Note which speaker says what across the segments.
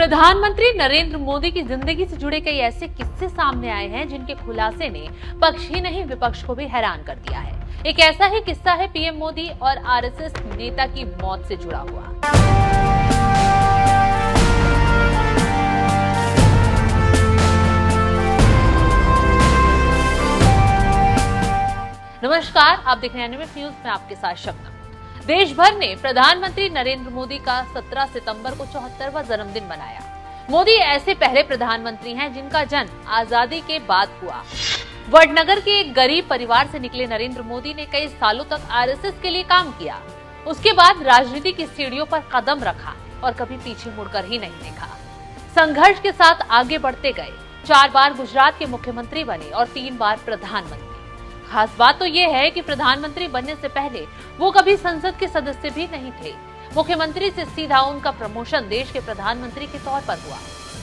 Speaker 1: प्रधानमंत्री नरेंद्र मोदी की जिंदगी से जुड़े कई ऐसे किस्से सामने आए हैं जिनके खुलासे ने पक्ष ही नहीं विपक्ष को भी हैरान कर दिया है। एक ऐसा ही किस्सा है पीएम मोदी और आरएसएस नेता की मौत से जुड़ा हुआ। नमस्कार, आप देख रहे हैं एनएमएफ न्यूज में आपके साथ शबनम। देश भर ने प्रधानमंत्री नरेंद्र मोदी का 17 सितंबर को 74वां जन्मदिन मनाया। मोदी ऐसे पहले प्रधानमंत्री हैं जिनका जन्म आजादी के बाद हुआ। वडनगर के एक गरीब परिवार से निकले नरेंद्र मोदी ने कई सालों तक आरएसएस के लिए काम किया। उसके बाद राजनीति की सीढ़ियों पर कदम रखा और कभी पीछे मुड़कर ही नहीं देखा। संघर्ष के साथ आगे बढ़ते गए। 4 बार गुजरात के मुख्यमंत्री बने और 3 बार प्रधानमंत्री। खास बात तो ये है कि प्रधानमंत्री बनने से पहले वो कभी संसद के सदस्य भी नहीं थे। मुख्यमंत्री से सीधा उनका प्रमोशन देश के प्रधानमंत्री के तौर पर हुआ,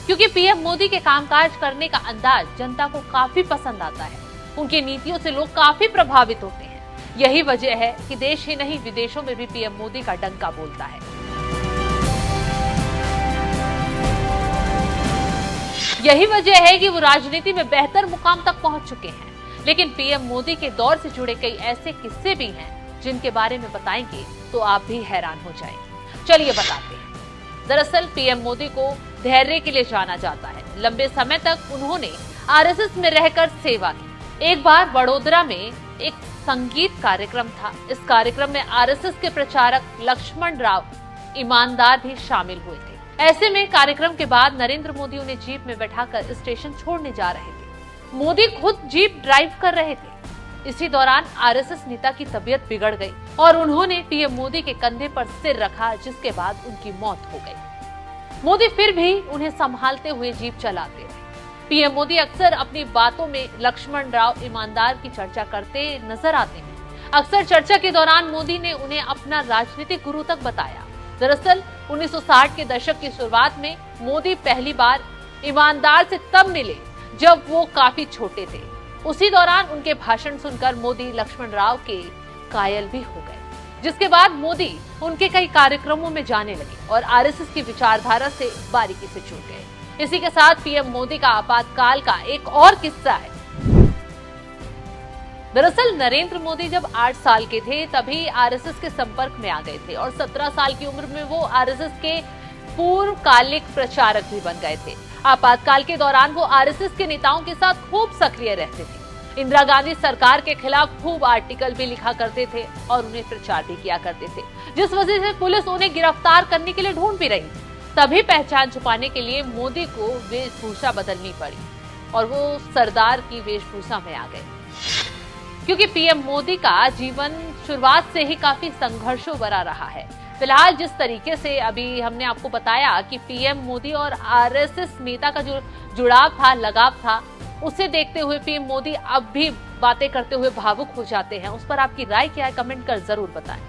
Speaker 1: क्योंकि पीएम मोदी के कामकाज करने का अंदाज जनता को काफी पसंद आता है। उनकी नीतियों से लोग काफी प्रभावित होते हैं। यही वजह है कि देश ही नहीं विदेशों में भी पीएम मोदी का डंका बोलता है। यही वजह है कि वो राजनीति में बेहतर मुकाम तक पहुंच चुके हैं। लेकिन पीएम मोदी के दौर से जुड़े कई ऐसे किस्से भी हैं जिनके बारे में बताएंगे तो आप भी हैरान हो जाएंगे। चलिए बताते हैं। दरअसल पीएम मोदी को धैर्य के लिए जाना जाता है। लंबे समय तक उन्होंने आरएसएस में रहकर सेवा की। एक बार वडोदरा में एक संगीत कार्यक्रम था। इस कार्यक्रम में आरएसएस के प्रचारक लक्ष्मण राव ईमानदार भी शामिल हुए थे। ऐसे में कार्यक्रम के बाद नरेंद्र मोदी उन्हें जीप में बैठाकर स्टेशन छोड़ने जा रहे थे। मोदी खुद जीप ड्राइव कर रहे थे। इसी दौरान आरएसएस नेता की तबीयत बिगड़ गई और उन्होंने पीएम मोदी के कंधे पर सिर रखा, जिसके बाद उनकी मौत हो गई। मोदी फिर भी उन्हें संभालते हुए जीप चलाते रहे। पीएम मोदी अक्सर अपनी बातों में लक्ष्मण राव ईमानदार की चर्चा करते नजर आते हैं। अक्सर चर्चा के दौरान मोदी ने उन्हें अपना राजनीतिक गुरु तक बताया। दरअसल 1960 के दशक की शुरुआत में मोदी पहली बार ईमानदार से तब मिले जब वो काफी छोटे थे। उसी दौरान उनके भाषण सुनकर मोदी लक्ष्मण राव के कायल भी हो गए, जिसके बाद मोदी उनके कई कार्यक्रमों में जाने लगे और आरएसएस की विचारधारा से बारीकी से जुड़ गए। इसी के साथ पीएम मोदी का आपातकाल का एक और किस्सा है। दरअसल नरेंद्र मोदी जब 8 साल के थे तभी आरएसएस के संपर्क में आ गए थे और 17 साल की उम्र में वो आरएसएस के पूर्वकालिक प्रचारक भी बन गए थे। आपातकाल के दौरान वो आरएसएस के नेताओं के साथ खूब सक्रिय रहते थे। इंदिरा गांधी सरकार के खिलाफ खूब आर्टिकल भी लिखा करते थे और उन्हें प्रचार भी किया करते थे, जिस वजह से पुलिस उन्हें गिरफ्तार करने के लिए ढूंढ भी रही। तभी पहचान छुपाने के लिए मोदी को वेशभूषा बदलनी पड़ी और वो सरदार की वेशभूषा में आ गए, क्योंकि पीएम मोदी का जीवन शुरुआत से ही काफी संघर्षों भरा रहा है। फिलहाल जिस तरीके से अभी हमने आपको बताया कि पीएम मोदी और आरएसएस नेता का जो जुड़ाव था, लगाव था, उसे देखते हुए पीएम मोदी अब भी बातें करते हुए भावुक हो जाते हैं। उस पर आपकी राय क्या है, कमेंट कर जरूर बताएं।